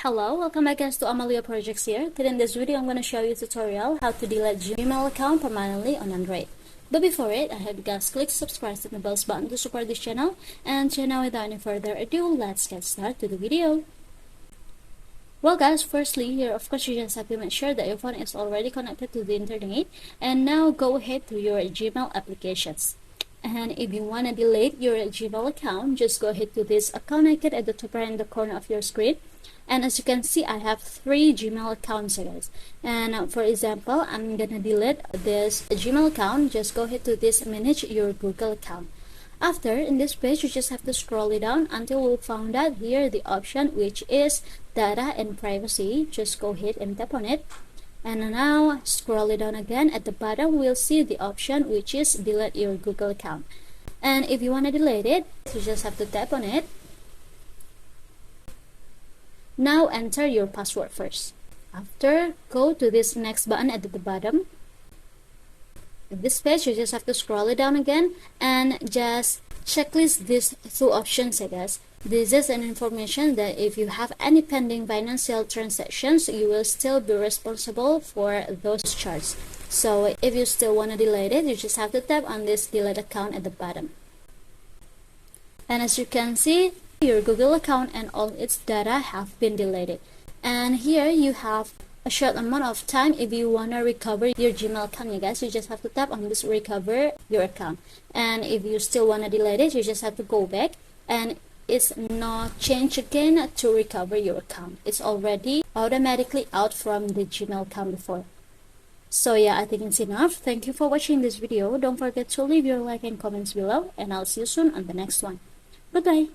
Hello, welcome back guys to Amalia Projects here. Today in this video I'm going to show you a tutorial how to delete Gmail account permanently on Android. But before it, I hope you guys click subscribe and the bell button to support this channel. And so now without any further ado, let's get started to the video. Well guys, firstly here of course you just have to make sure that your phone is already connected to the internet. And now go ahead to your Gmail applications. And if you want to delete your Gmail account, just go ahead to this account icon at the top right in the corner of your screen. And as you can see, I have 3 Gmail accounts guys. And for example, I'm gonna delete this Gmail account. Just go ahead to this manage your Google account. After, in this page, you just have to scroll it down until we found out here the option which is data and privacy. Just go ahead and tap on it. And now scroll it down again. At the bottom, we'll see the option which is delete your Google account. And if you want to delete it, you just have to tap on it. Now enter your password first. After, go to this next button at the bottom. In this page, you just have to scroll it down again and just checklist these 2 options guys. This is an information that if you have any pending financial transactions, you will still be responsible for those charges. So if you still want to delete it, you just have to tap on this delete account at the bottom. And as you can see, your Google account and all its data have been deleted. And here you have a short amount of time if you want to recover your Gmail account, you guys. You just have to tap on this recover your account. And if you still want to delete it, you just have to go back and it's not change again to recover your account. It's already automatically out from the Gmail account before. So yeah, I think it's enough. Thank you for watching this video. Don't forget to leave your like and comments below, and I'll see you soon on the next one. Bye bye.